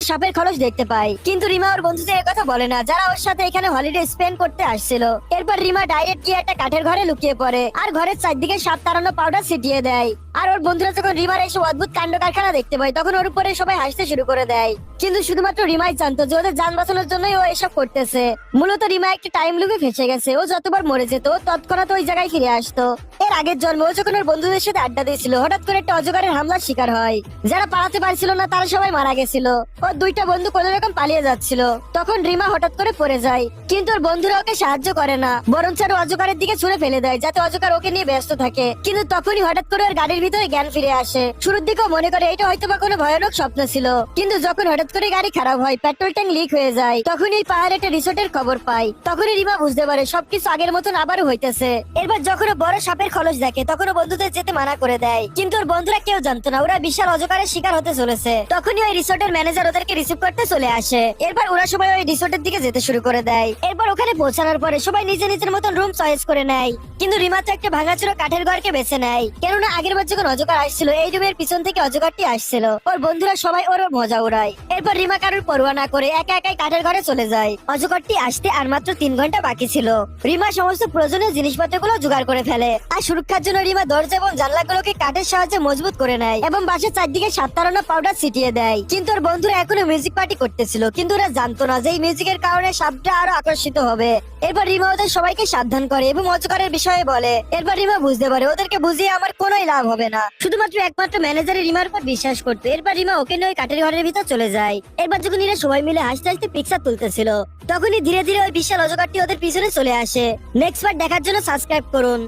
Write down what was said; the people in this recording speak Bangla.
সাপের খলস দেখতে পায়, কিন্তু রিমা ওর বন্ধুদের এর কথা বলে না যারা ওর সাথে এখানে হলিডে স্পেন্ড করতে আসছিল। এরপর রিমা ডাইরেক্ট গিয়ে একটা কাঠের ঘরে লুকিয়ে পড়ে আর ঘরের চারদিকে সাপ তাড়ানো পাউডার ছিটিয়ে দেয়। আর ওর বন্ধুরা যখন রিমার এইসব অদ্ভুত কাণ্ড কারখানা দেখতে পায় তখন ওর উপরে সবাই হাসতে শুরু করে দেয়। কিন্তু শুধুমাত্র রিমাই জানতো যে ওদের যান বাঁচানোর জন্যই ও এসব করতেছে। মূলত রিমা একটা টাইম লুপে ফেসে গেছে। ও যতবার মরে যেত ও তৎক্ষণাৎ ওই জায়গায় ফিরে আসতো। এর আগের জন্মে ও যখন ওর বন্ধুদের সাথে আড্ডা দিয়েছিল হঠাৎ করে একটা অজগরের হামলার শিকার হয়। যারা পালাতে পারছিল না তারা সবাই মারা গেছিল। ওর দুইটা বন্ধু কোন রকম পালিয়ে যাচ্ছিল, তখন রিমা হঠাৎ করে পড়ে যায়। কিন্তু ওর বন্ধুরা ওকে সাহায্য করে না, বরঞ্চ আরো অজগরের দিকে ছুঁড়ে ফেলে দেয় যাতে অজগর ওকে নিয়ে ব্যস্ত থাকে। কিন্তু তখনই হঠাৎ করে ওর গাড়ির ভিতরে জ্ঞান ফিরে আসে। শুরুর দিকেও মনে করে এটা হয়তো বা কোনো ভয়ানক স্বপ্ন ছিল, কিন্তু যখন হঠাৎ করে গাড়ি খারাপ হয়, পেট্রোল ট্যাঙ্ক লিক হয়ে যায়, তখনই পাহাড়ে একটা রিসোর্টের খবর পায়। তখনই রিমা বুঝতে পারে সবকিছু আগের মতন আবারও হইতেছে। এরপর যখন ও বড় সাপের খলস দেখে তখন ও বন্ধুদের যেতে মানা করে দেয়। কিন্তু ওর বন্ধুরা কেউ জানতো না ওরা বিশাল অজগরের শিকার হতে চলেছে। তখনই ওই রিসোর্টের ম্যানেজার ওদেরকে রিসিভ করতে চলে আসে। এরপর ওরা সবাই ওই রিসোর্টের দিকে যেতে শুরু করে দেয়। এরপর ওখানে পৌঁছানোর পরে সবাই নিজের নিজের মতন রুম চয়েস করে নেয়। কিন্তু রিমা তো একটা ভাঙাচোরা কাঠের ঘরকে বেছে নেয়, কেননা আগের বার যখন অজগর আসছিল এই রুমের পিছন থেকে অজগরটি আসছিল। ওর বন্ধুরা সবাই ওর মজা উড়ায়। এরপর রিমা কারোর পরোয়া না করে একা একাই কাঠের ঘরে চলে যায়। অজগরটি আসতে আর মাত্র 3 ঘন্টা বাকি ছিল। রিমা সমস্ত প্রয়োজনীয় জিনিসপত্রগুলো জোগাড় করে ফেলে। আর সুরক্ষার জন্য রিমা দরজা এবং জানলাগুলোকে কাঠের সাহায্যে মজবুত করে নেয় এবং বাসার চারদিকে সাপ তাড়ানো পাউডার ছিটিয়ে দেয়। কিন্তু ওর বন্ধুরা এখনো মিউজিক পার্টি করতেছিল, কিন্তু ওরা জানতো না যে এই মিউজিকের কারণে সাপটা আরো আকর্ষিত হবে। এরপর রিমা ওদের সবাইকে সাবধান করে এবং অজগরের বিষয়ে বলে। এরপর রিমা বুঝতে পারে ওদেরকে বুঝিয়ে আমার কোনোই লাভ হবে না, শুধুমাত্র একমাত্র ম্যানেজারের রিমার উপর বিশ্বাস করতো। এরপর রিমা ওকে নিয়ে ওই কাঠের ঘরের ভিতর চলে যায়। এরপর যখন এরা সবাই মিলে হাসতে হাসতে পিকচার তুলতেছিল তখনই ধীরে ধীরে ওই বিশাল অজগরটি ওদের পিছনে চলে আসে। নেক্সট পার্ট দেখার জন্য সাবস্ক্রাইব করুন।